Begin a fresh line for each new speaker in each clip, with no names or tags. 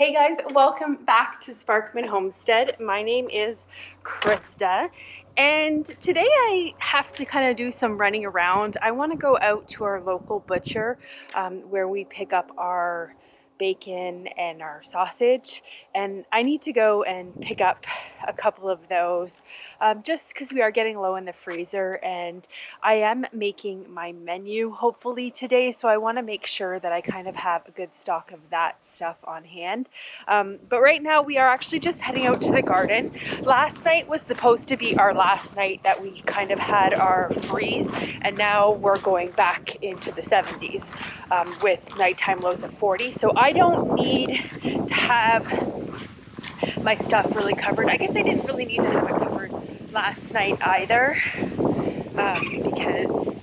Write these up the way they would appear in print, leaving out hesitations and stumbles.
Hey guys, welcome back to Sparkman Homestead. My name is Krista, and today I have to kind of do some running around. I want to go out to our local butcher where we pick up our bacon and our sausage, and I need to go and pick up a couple of those just because we are getting low in the freezer, and I am making my menu hopefully today, so I want to make sure that I kind of have a good stock of that stuff on hand. But right now we are actually just heading out to the garden. Last night was supposed to be our last night that we kind of had our freeze, and now we're going back into the 70s with nighttime lows at 40. So I don't need to have my stuff really covered. I guess I didn't really need to have it covered last night either because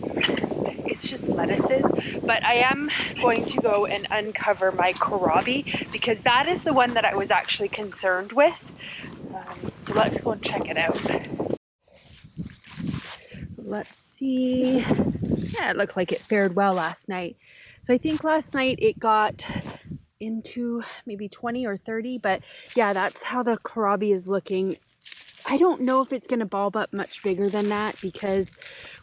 it's just lettuces, but I am going to go and uncover my kohlrabi because that is the one that I was actually concerned with. So let's go and check it out. Let's see. Yeah, it looked like it fared well last night. So I think last night it got into maybe 20 or 30, but yeah, that's how the kohlrabi is looking. I don't know if it's going to bulb up much bigger than that because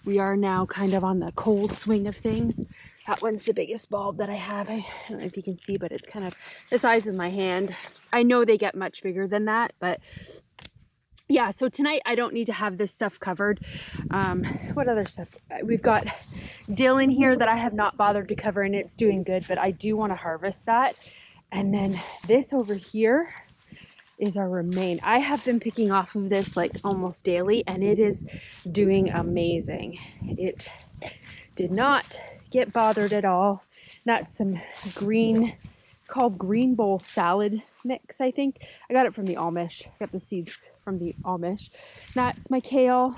we are now kind of on the cold swing of things. That one's the biggest bulb that I have. I don't know if you can see, but it's kind of the size of my hand. I know they get much bigger than that, but yeah, so tonight I don't need to have this stuff covered. What other stuff? We've got dill in here that I have not bothered to cover, and it's doing good, but I do want to harvest that. And then this over here is our romaine. I have been picking off of this like almost daily, and it is doing amazing. It did not get bothered at all. That's some green, it's called green bowl salad mix, I think. I got it from the AMISH. I got the seeds from the AMISH. That's my kale,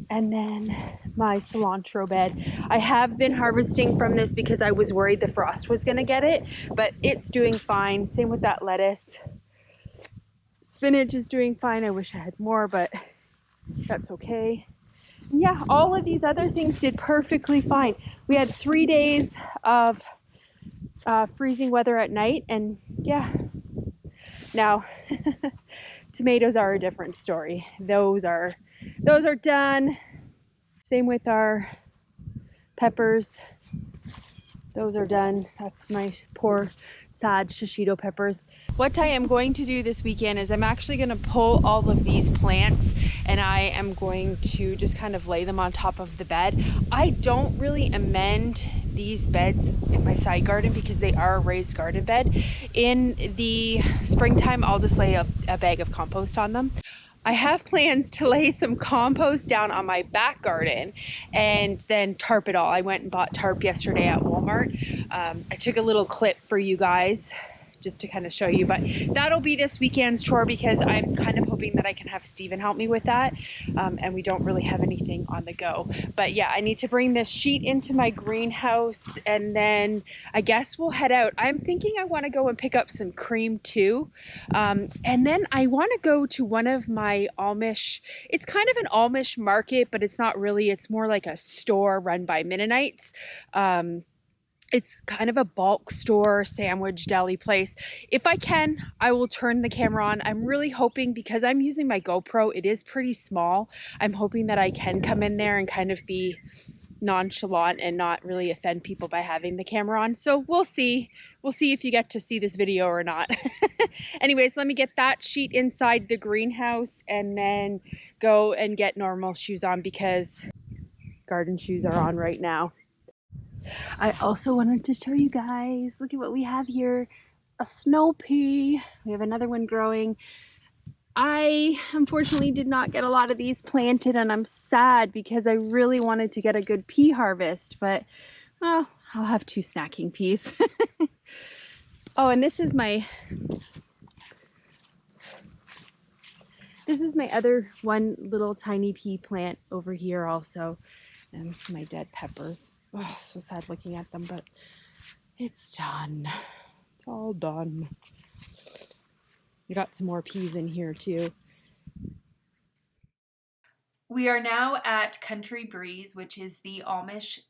and then my cilantro bed. I have been harvesting from this because I was worried the frost was gonna get it, but it's doing fine. Same with that lettuce. Spinach is doing fine. I wish I had more, but that's okay. And yeah, all of these other things did perfectly fine. We had 3 days of freezing weather at night, and yeah, now tomatoes are a different story. Those are done. Same with our peppers. Those are done. That's my poor sad shishito peppers. What I am going to do this weekend is I'm actually going to pull all of these plants and I am going to just kind of lay them on top of the bed. I don't really amend these beds in my side garden because they are a raised garden bed. In the springtime, I'll just lay a bag of compost on them. I have plans to lay some compost down on my back garden and then tarp it all. I went and bought tarp yesterday at Walmart. I took a little clip for you guys just to kind of show you, but that'll be this weekend's chore because I'm kind of hoping that I can have Steven help me with that, and we don't really have anything on the go. But yeah, I need to bring this sheet into my greenhouse, and then I guess we'll head out. I'm thinking I want to go and pick up some cream too, and then I want to go to one of my Amish, it's kind of an Amish market, but it's not really, it's more like a store run by Mennonites. It's kind of a bulk store, sandwich deli place. If I can, I will turn the camera on. I'm really hoping, because I'm using my GoPro, it is pretty small. I'm hoping that I can come in there and kind of be nonchalant and not really offend people by having the camera on. So we'll see. We'll see if you get to see this video or not. Anyways, let me get that sheet inside the greenhouse and then go and get normal shoes on because garden shoes are on right now. I also wanted to show you guys, look at what we have here, a snow pea. We have another one growing. I unfortunately did not get a lot of these planted, and I'm sad because I really wanted to get a good pea harvest, but oh, I'll have 2 snacking peas. Oh, and this is my other one little tiny pea plant over here also, and my dead peppers. Oh, so sad looking at them, but it's done. It's all done. We got some more peas in here too. We are now at Country Breeze, which is the Amish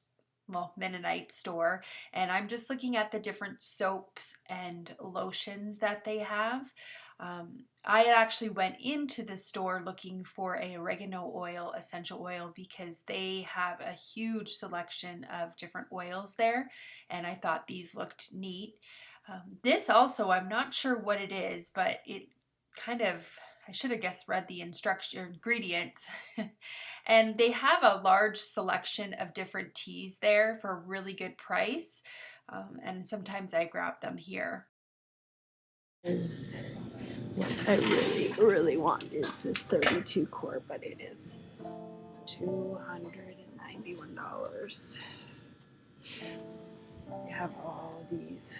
Mennonite store, and I'm just looking at the different soaps and lotions that they have. I had actually went into the store looking for a oregano oil, essential oil, because they have a huge selection of different oils there, and I thought these looked neat. This also, I'm not sure what it is, but it kind of, I should have guessed read the ingredients. And they have a large selection of different teas there for a really good price. And sometimes I grab them here.
Is what I really, really want is this 32 quart, but it is $291. They have all these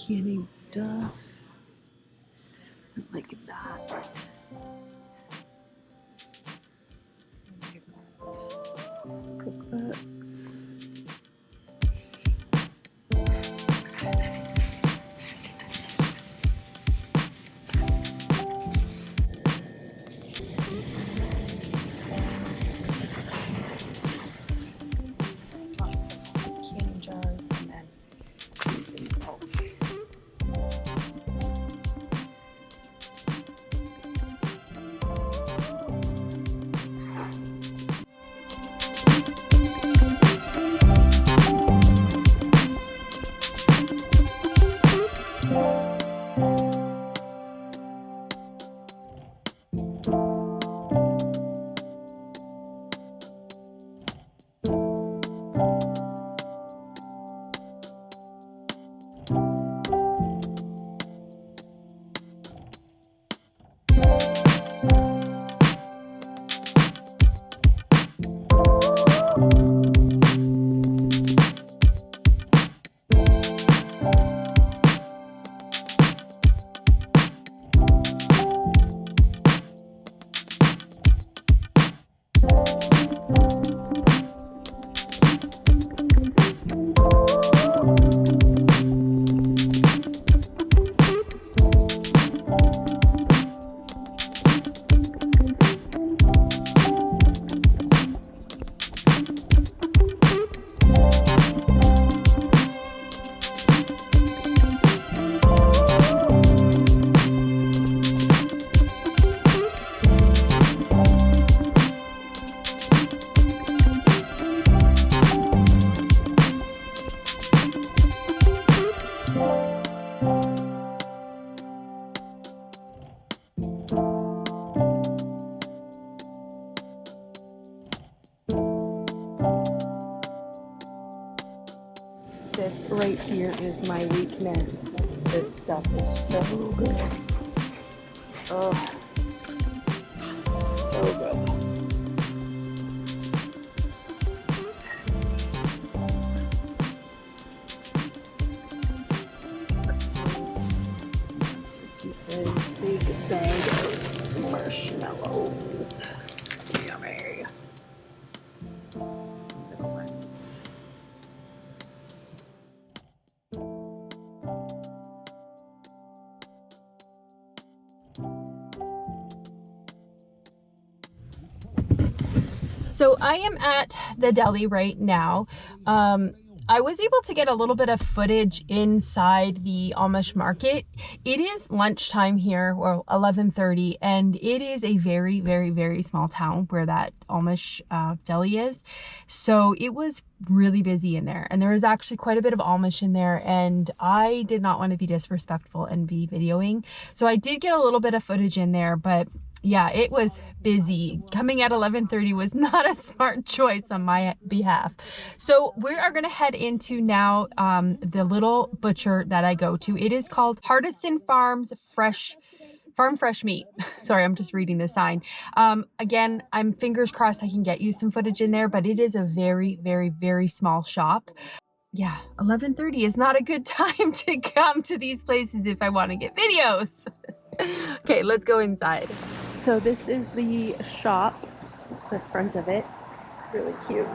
canning stuff. Like that. Cookbooks. Lots of canning jars and then these in bulk. This right here is my weakness. This stuff is so good. Oh, so good. This is a big bag of marshmallows. Yummy. Little ones. So I am at the deli right now. I was able to get a little bit of footage inside the Amish market. It is lunchtime here, or 11:30, and it is a very, very, very small town where that Amish deli is. So it was really busy in there, and there was actually quite a bit of Amish in there, and I did not want to be disrespectful and be videoing. So I did get a little bit of footage in there, but yeah, it was busy. Coming at 11:30 was not a smart choice on my behalf. So we are going to head into now the little butcher that I go to. It is called Hardison Farms Farm Fresh Meat. Sorry, I'm just reading the sign. Again, I'm fingers crossed I can get you some footage in there, but it is a very, very, very small shop. Yeah, 11:30 is not a good time to come to these places if I want to get videos. Okay, let's go inside. So this is the shop. It's the front of it. Really cute.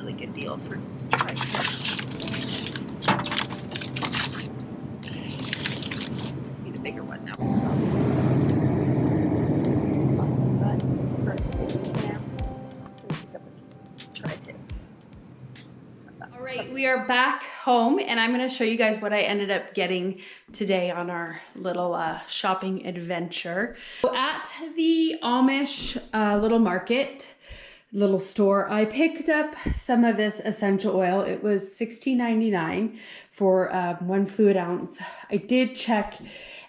really good deal for tri-tip. Need a bigger one now. Tri-tip. All right, we are back home, and I'm going to show you guys what I ended up getting today on our little shopping adventure. So at the Amish little market, little store, I picked up some of this essential oil. It was $16.99 for 1 fluid ounce. I did check,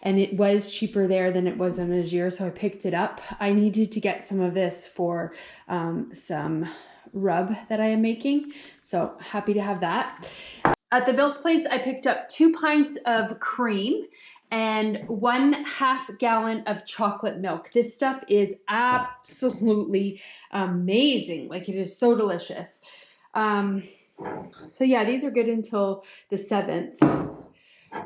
and it was cheaper there than it was on Azure, so I picked it up. I needed to get some of this for some rub that I am making, so happy to have that. At the milk place, I picked up 2 pints of cream and 1/2 gallon of chocolate milk. This stuff is absolutely amazing. Like, it is so delicious. So yeah, these are good until the 7th.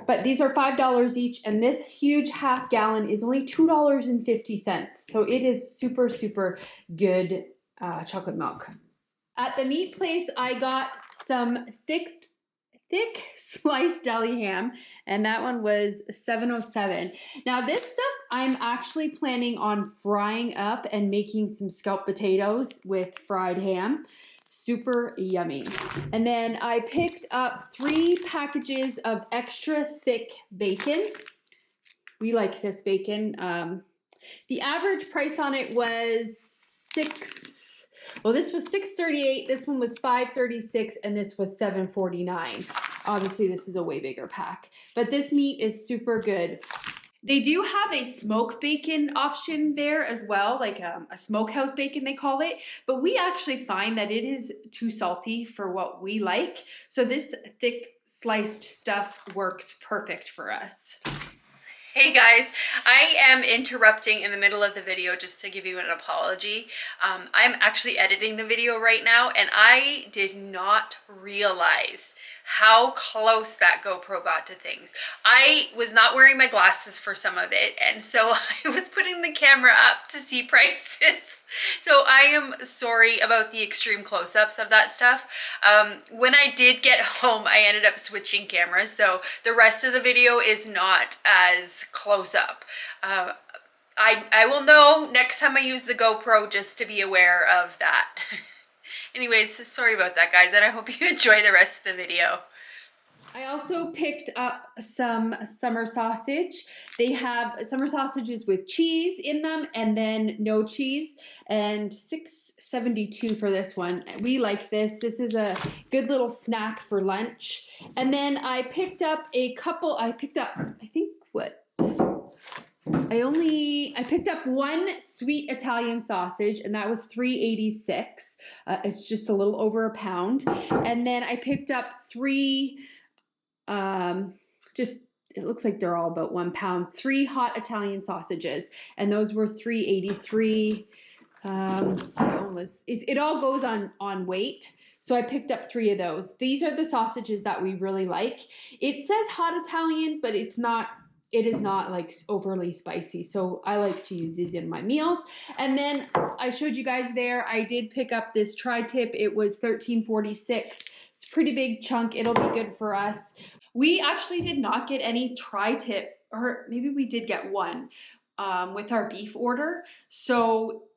But these are $5 each, and this huge 1/2 gallon is only $2.50. So it is super, super good chocolate milk. At the meat place, I got some thick sliced deli ham, and that one was $7.07. Now this stuff I'm actually planning on frying up and making some scalloped potatoes with fried ham. Super yummy. And then I picked up 3 packages of extra thick bacon. We like this bacon. The average price on it was this was $6.38, this one was $5.36, and this was $7.49. Obviously, this is a way bigger pack, but this meat is super good. They do have a smoked bacon option there as well, like a smokehouse bacon they call it, but we actually find that it is too salty for what we like, so this thick sliced stuff works perfect for us. Hey guys, I am interrupting in the middle of the video just to give you an apology. I'm actually editing the video right now, and I did not realize how close that GoPro got to things. I was not wearing my glasses for some of it, and so I was putting the camera up to see prices. So I am sorry about the extreme close-ups of that stuff. When I did get home, I ended up switching cameras, so the rest of the video is not as close up. I will know next time I use the GoPro just to be aware of that. Anyways, sorry about that, guys, and I hope you enjoy the rest of the video. I also picked up some summer sausage. They have summer sausages with cheese in them and then no cheese, and $6.72 for this one. We like this. This is a good little snack for lunch. And then I picked up I picked up 1 sweet Italian sausage, and that was $3.86. It's just a little over a pound. And then I picked up 3, it looks like they're all about 1 pound, 3 hot Italian sausages, and those were $3.83. It all goes on weight. So I picked up 3 of those. These are the sausages that we really like. It says hot Italian, but it is not like overly spicy. So I like to use these in my meals. And then I showed you guys there, I did pick up this tri-tip. It was $13.46. It's a pretty big chunk. It'll be good for us. We actually did not get any tri-tip, or maybe we did get one with our beef order. So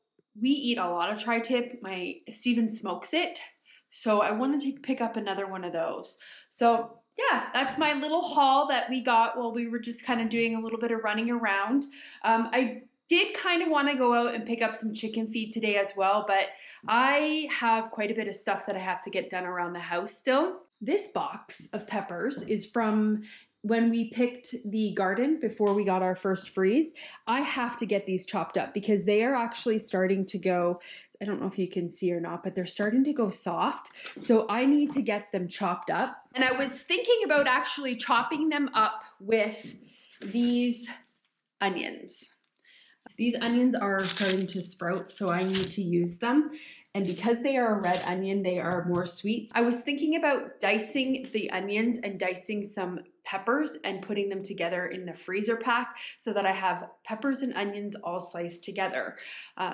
we eat a lot of tri-tip. Steven smokes it. So I wanted to pick up another one of those. So yeah, that's my little haul that we got while we were just kind of doing a little bit of running around. I did kind of want to go out and pick up some chicken feed today as well, but I have quite a bit of stuff that I have to get done around the house still. This box of peppers is from when we picked the garden before we got our first freeze. I have to get these chopped up because they are actually starting to go, I don't know if you can see or not, but they're starting to go soft. So I need to get them chopped up. And I was thinking about actually chopping them up with these onions. These onions are starting to sprout, so I need to use them. And because they are a red onion, they are more sweet. I was thinking about dicing the onions and dicing some peppers and putting them together in a freezer pack so that I have peppers and onions all sliced together.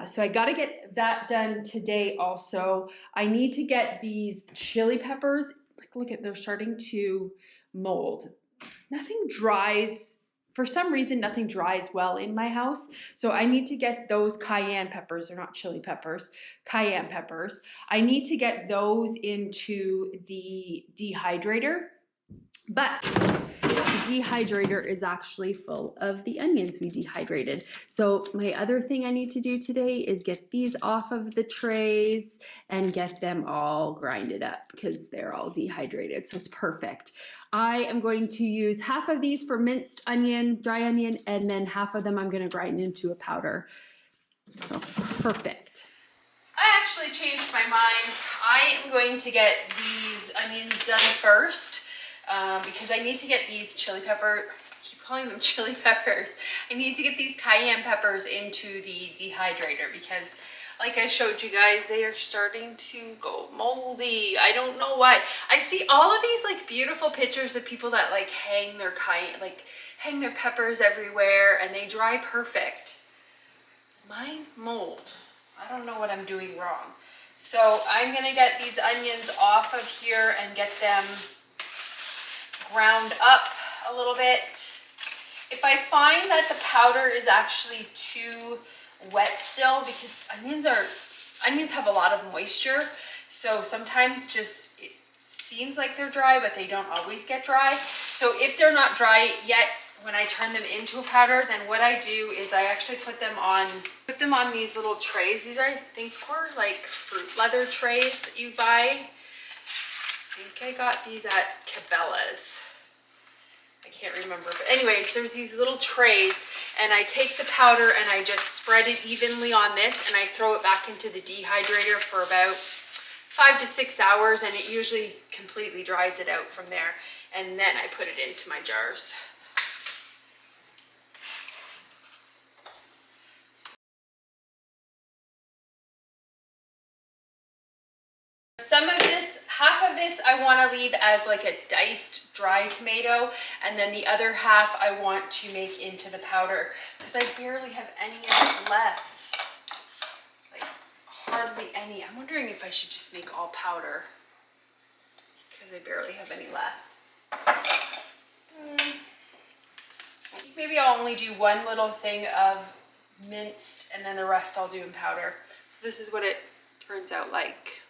So I got to get that done today also. I need to get these chili peppers. Like, look at, they're starting to mold. Nothing dries. For some reason, nothing dries well in my house. So I need to get those cayenne peppers. They're not chili peppers, cayenne peppers. I need to get those into the dehydrator. But the dehydrator is actually full of the onions we dehydrated. So my other thing I need to do today is get these off of the trays and get them all grinded up because they're all dehydrated. So it's perfect. I am going to use half of these for minced onion, dry onion, and then half of them I'm going to grind into a powder. So perfect.
I actually changed my mind. I am going to get these onions done first. Because I need to get these chili pepper, I keep calling them chili peppers. I need to get these cayenne peppers into the dehydrator because like I showed you guys, they are starting to go moldy. I don't know why. I see all of these like beautiful pictures of people that like hang their hang their peppers everywhere and they dry perfect. Mine mold. I don't know what I'm doing wrong. So I'm gonna get these onions off of here and get them ground up a little bit. If I find that the powder is actually too wet still, because onions have a lot of moisture, so sometimes just it seems like they're dry, but they don't always get dry. So if they're not dry yet, when I turn them into a powder, then what I do is I actually put them on these little trays. These are, I think, were like fruit leather trays that you buy. I think I got these at Cabela's. I can't remember, but anyways, there's these little trays and I take the powder and I just spread it evenly on this and I throw it back into the dehydrator for about 5 to 6 hours and it usually completely dries it out from there, and then I put it into my jars. Some of this, half of this I want to leave as like a diced dry tomato, and then the other half I want to make into the powder because I barely have any of it left. Like hardly any. I'm wondering if I should just make all powder because I barely have any left. Maybe I'll only do one little thing of minced and then the rest I'll do in powder. This is what it turns out like.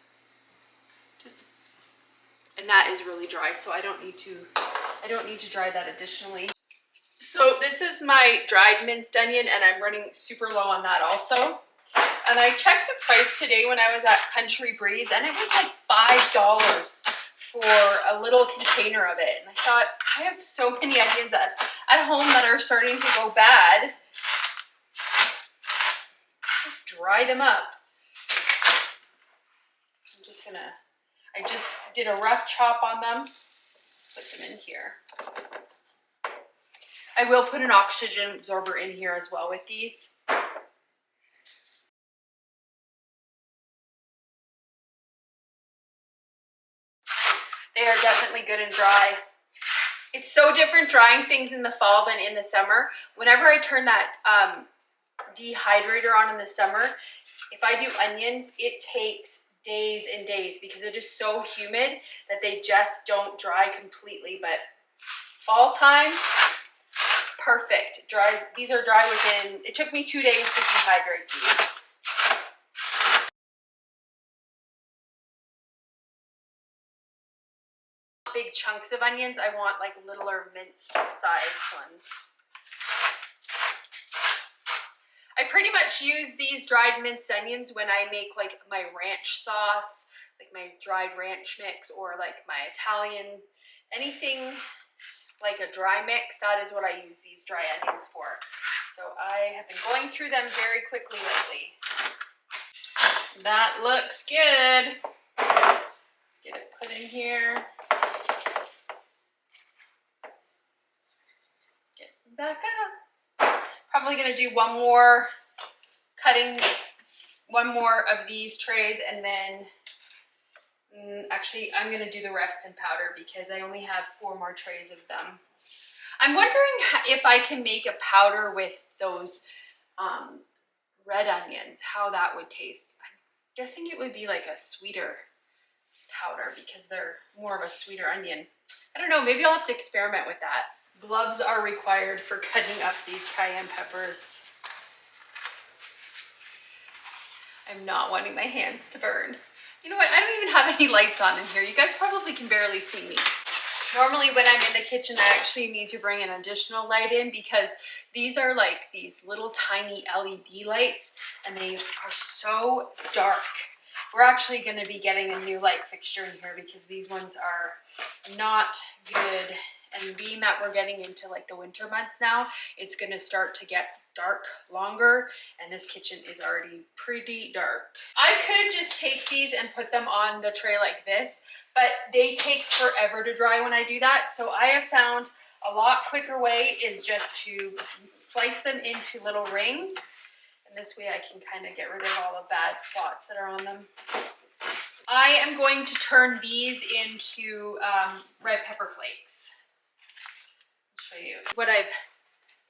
And that is really dry, so I don't need to dry that additionally. So this is my dried minced onion and I'm running super low on that also. And I checked the price today when I was at Country Breeze and it was like $5 for a little container of it. And I thought, I have so many onions at home that are starting to go bad. Just dry them up. I just did a rough chop on them. Let's put them in here. I will put an oxygen absorber in here as well with these. They are definitely good and dry. It's so different drying things in the fall than in the summer. Whenever I turn that dehydrator on in the summer, if I do onions, it takes days and days because it is so humid that they just don't dry completely. But fall time, perfect. These are dry within, it took me 2 days to dehydrate these. Big chunks of onions, I want like littler minced sized ones. I pretty much use these dried minced onions when I make like my ranch sauce, like my dried ranch mix, or like my Italian, anything like a dry mix. That is what I use these dry onions for. So I have been going through them very quickly lately. That looks good. Let's get it put in here. Get back up. Probably gonna do one more of these trays, and then
actually, I'm gonna do the rest in powder because I only have 4 more trays of them. I'm wondering if I can make a powder with those red onions, how that would taste. I'm guessing it would be like a sweeter powder because they're more of a sweeter onion. I don't know, maybe I'll have to experiment with that. Gloves are required for cutting up these cayenne peppers. I'm not wanting my hands to burn. You know what, I don't even have any lights on in here. You guys probably can barely see me. Normally when I'm in the kitchen, I actually need to bring an additional light in because these are like these little tiny LED lights and they are so dark. We're actually going to be getting a new light fixture in here because these ones are not good. And being that we're getting into like the winter months now, it's going to start to get dark longer, and this kitchen is already pretty dark. I could just take these and put them on the tray like this, but they take forever to dry when I do that. So I have found a lot quicker way is just to slice them into little rings, and this way I can kind of get rid of all the bad spots that are on them. I am going to turn these into red pepper flakes. I'll show you what I've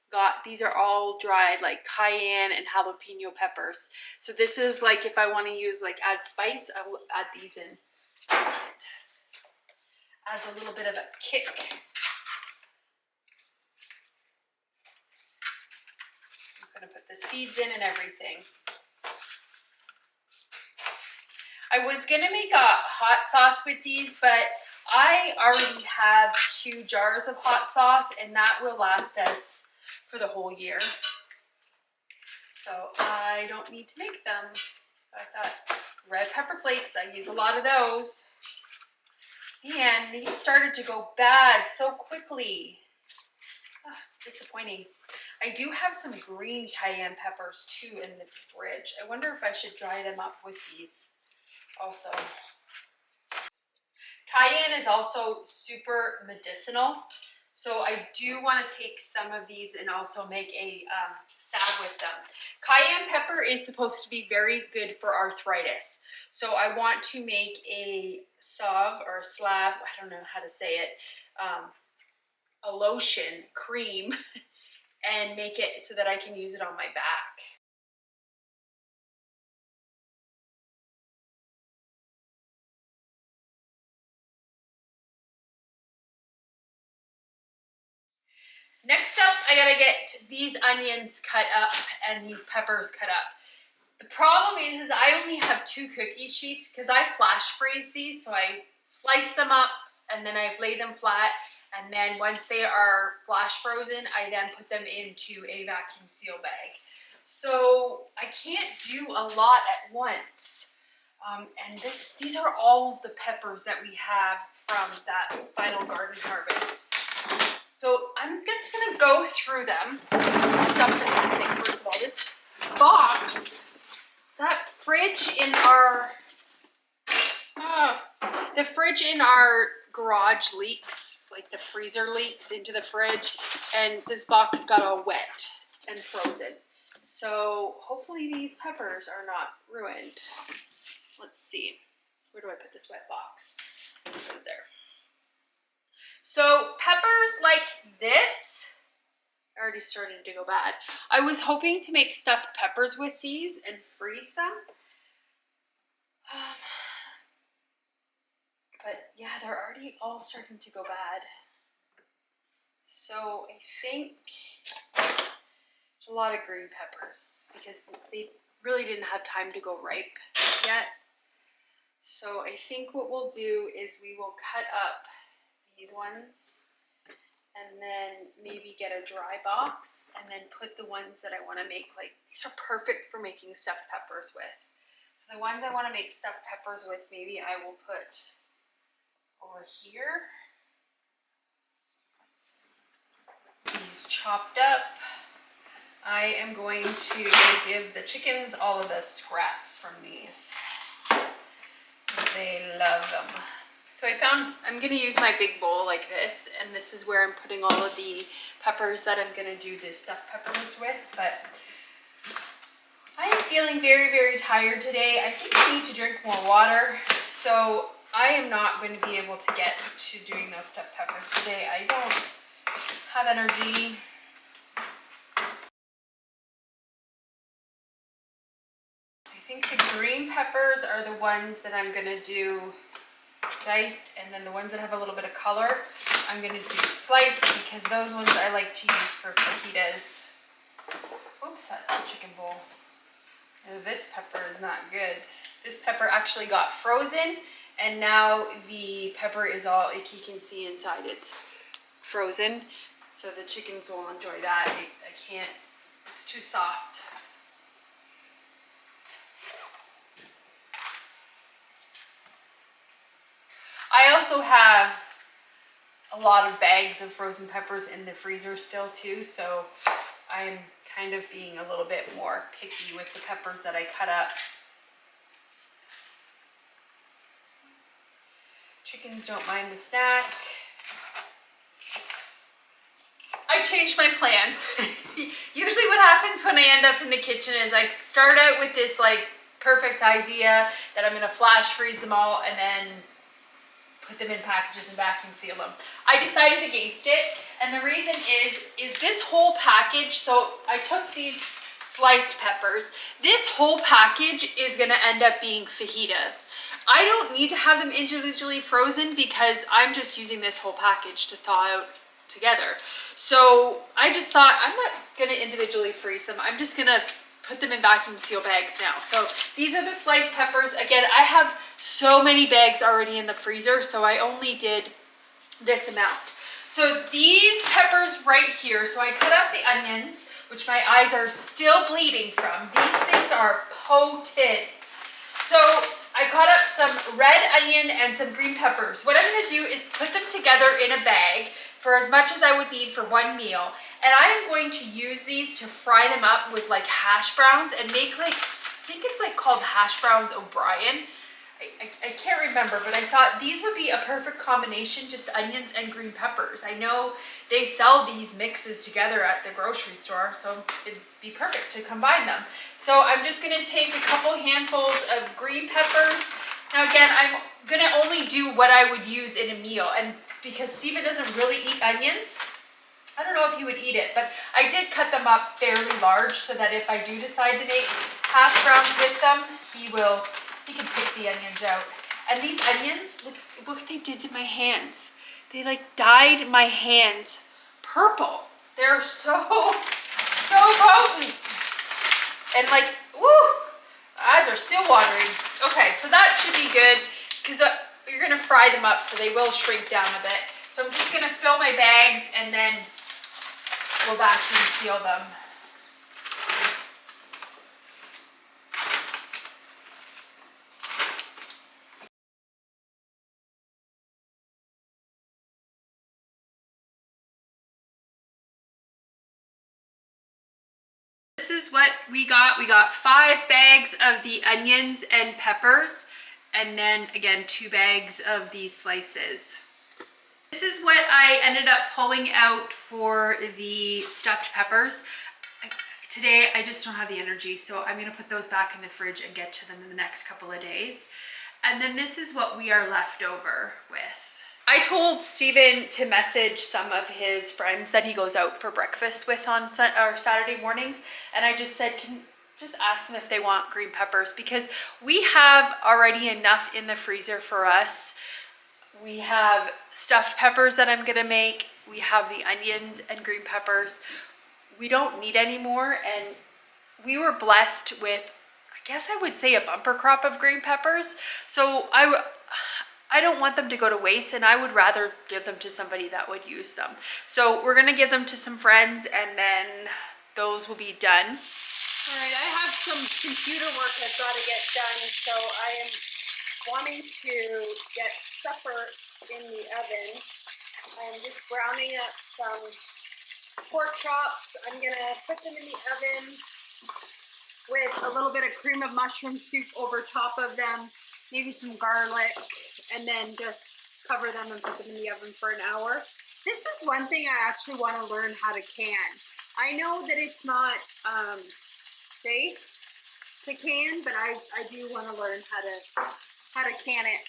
got. These are all dried like cayenne and jalapeno peppers. So this is like if I want to use like add spice, I will add these in. It adds a little bit of a kick. I'm gonna put the seeds in and everything. I was gonna make a hot sauce with these, but I already have 2 jars of hot sauce and that will last us for the whole year. So I don't need to make them. So I thought red pepper flakes, I use a lot of those. And these started to go bad so quickly. Oh, it's disappointing. I do have some green cayenne peppers too in the fridge. I wonder if I should dry them up with these also. Cayenne is also super medicinal. So I do want to take some of these and also make a salve with them. Cayenne pepper is supposed to be very good for arthritis. So I want to make a salve or a slab, I don't know how to say it, a lotion, cream, and make it so that I can use it on my back. Next up, I gotta get these onions cut up and these peppers cut up. The problem is I only have 2 cookie sheets because I flash freeze these. So I slice them up and then I lay them flat. And then once they are flash frozen, I then put them into a vacuum seal bag. So I can't do a lot at once. And these are all of the peppers that we have from that final garden harvest. So I'm just gonna go through them. Dump them in the sink first of all. This box, that fridge in our, the fridge in our garage leaks, like the freezer leaks into the fridge, and this box got all wet and frozen. So hopefully these peppers are not ruined. Let's see, where do I put this wet box? Put it there. So peppers like this already started to go bad. I was hoping to make stuffed peppers with these and freeze them. But yeah, they're already all starting to go bad. So I think a lot of green peppers because they really didn't have time to go ripe yet. So I think what we'll do is we will cut up these ones and then maybe get a dry box and then put the ones that I want to make, like these are perfect for making stuffed peppers with. So the ones I want to make stuffed peppers with, maybe I will put over here. These chopped up. I am going to give the chickens all of the scraps from these. They love them. So I found, I'm gonna use my big bowl like this, and this is where I'm putting all of the peppers that I'm gonna do the stuffed peppers with, but I am feeling very, very tired today. I think I need to drink more water. So I am not going to be able to get to doing those stuffed peppers today. I don't have energy. I think the green peppers are the ones that I'm going to do diced, and then the ones that have a little bit of color, I'm going to do sliced, because those ones I like to use for fajitas. Oops, that's a chicken bowl. Oh, this pepper is not good. This pepper actually got frozen, and now the pepper is all, like you can see inside, it's frozen. So the chickens will enjoy that. I can't, it's too soft. I also have a lot of bags of frozen peppers in the freezer still too, so I'm kind of being a little bit more picky with the peppers that I cut up. Chickens don't mind the snack. I changed my plans. Usually what happens when I end up in the kitchen is I start out with this like perfect idea that I'm gonna flash freeze them all and then put them in packages and vacuum seal them. I decided against it, and the reason is this whole package, so I took these sliced peppers. This whole package is gonna end up being fajitas. I don't need to have them individually frozen because I'm just using this whole package to thaw out together. So I just thought I'm not gonna individually freeze them. I'm just gonna put them in vacuum seal bags now. So these are the sliced peppers. Again, I have so many bags already in the freezer, so I only did this amount. So these peppers right here, so I cut up the onions, which my eyes are still bleeding from. These things are potent. So I cut up some red onion and some green peppers. What I'm gonna do is put them together in a bag for as much as I would need for one meal. And I am going to use these to fry them up with like hash browns and make like, I think it's like called hash browns O'Brien. I can't remember, but I thought these would be a perfect combination, just onions and green peppers. I know they sell these mixes together at the grocery store, so it'd be perfect to combine them. So I'm just gonna take a couple handfuls of green peppers. Now again, I'm gonna only do what I would use in a meal, and because Steven doesn't really eat onions, I don't know if he would eat it, but I did cut them up fairly large so that if I do decide to make hash browns with them, he can pick the onions out. And these onions, look what they did to my hands. They like dyed my hands purple. They're so potent. And like, woo, eyes are still watering. Okay, so that should be good because you're gonna fry them up so they will shrink down a bit. So I'm just gonna fill my bags and then we'll vacuum seal them. This is what we got. We got 5 bags of the onions and peppers, and then again 2 bags of these slices. This is what I ended up pulling out for the stuffed peppers. Today I just don't have the energy, so I'm gonna put those back in the fridge and get to them in the next couple of days. And then this is what we are left over with. I told Steven to message some of his friends that he goes out for breakfast with on Saturday mornings, and I just said, can just ask them if they want green peppers, because we have already enough in the freezer for us. We have stuffed peppers that I'm gonna make. We have the onions and green peppers. We don't need any more, and we were blessed with, I guess I would say, a bumper crop of green peppers. So I don't want them to go to waste, and I would rather give them to somebody that would use them. So we're gonna give them to some friends, and then those will be done. All right, I have some computer work I've got to get done, so I am wanting to get supper in the oven. I'm just browning up some pork chops. I'm gonna put them in the oven with a little bit of cream of mushroom soup over top of them, maybe some garlic, and then just cover them and put them in the oven for an hour. This is one thing I actually want to learn how to can. I know that it's not safe to can, but I do want to learn how to can it.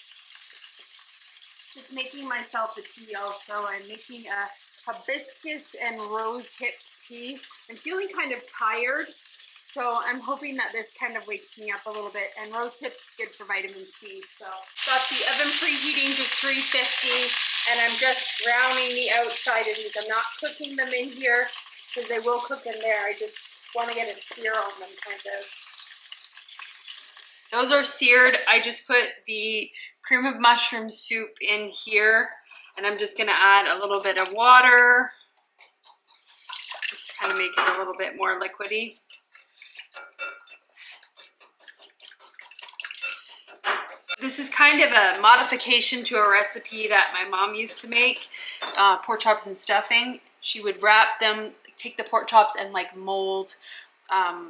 Just making myself a tea also. I'm making a hibiscus and rose hip tea. I'm feeling kind of tired, so I'm hoping that this kind of wakes me up a little bit. And rose hip's good for vitamin C. So got the oven preheating to 350, and I'm just browning the outside of these. I'm not cooking them in here because they will cook in there. I just want to get a sear on them, kind of. Those are seared. I just put the cream of mushroom soup in here, and I'm just gonna add a little bit of water. Just kind of make it a little bit more liquidy. This is kind of a modification to a recipe that my mom used to make, pork chops and stuffing. She would wrap them, take the pork chops and like mold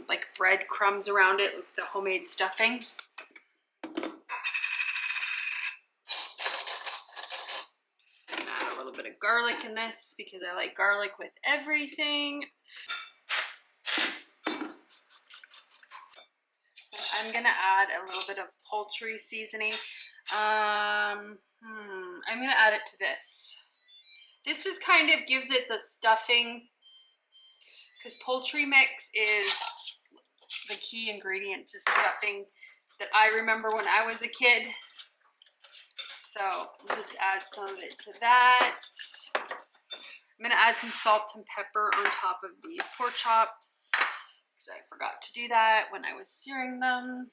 like bread crumbs around it with the homemade stuffing. Add a little bit of garlic in this because I like garlic with everything. I'm gonna add a little bit of poultry seasoning. I'm gonna add it to this. This is kind of gives it the stuffing, because poultry mix is the key ingredient to stuffing that I remember when I was a kid. So we'll just add some of it to that. I'm gonna add some salt and pepper on top of these pork chops, because I forgot to do that when I was searing them.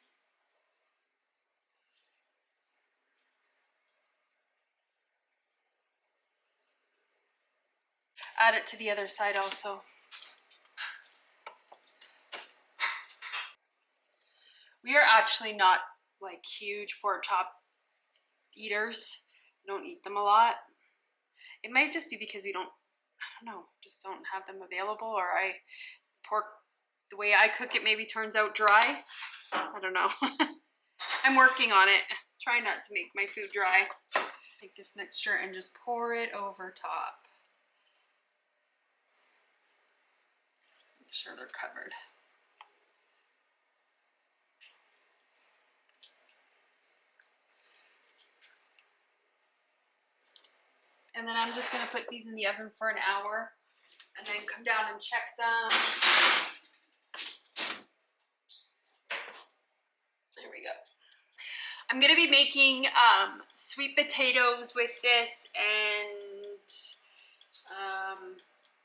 Add it to the other side also. We are actually not like huge pork chop eaters. We don't eat them a lot. It might just be because we don't, I don't know, just don't have them available, or pork, the way I cook it maybe turns out dry. I don't know. I'm working on it. Try not to make my food dry. Take this mixture and just pour it over top. Make sure they're covered. And then I'm just gonna put these in the oven for an hour and then come down and check them. There we go. I'm gonna be making sweet potatoes with this, and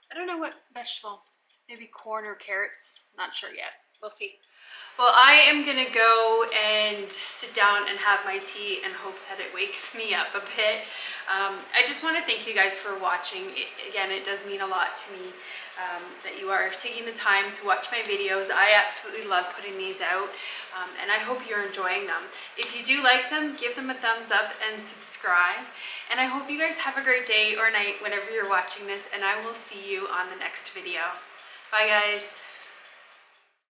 I don't know what vegetable, maybe corn or carrots, not sure yet, we'll see. Well, I am gonna go and sit down and have my tea and hope that it wakes me up a bit. I just want to thank you guys for watching. Again, it does mean a lot to me that you are taking the time to watch my videos. I absolutely love putting these out, and I hope you're enjoying them. If you do like them, give them a thumbs up and subscribe. And I hope you guys have a great day or night whenever you're watching this, and I will see you on the next video. Bye guys.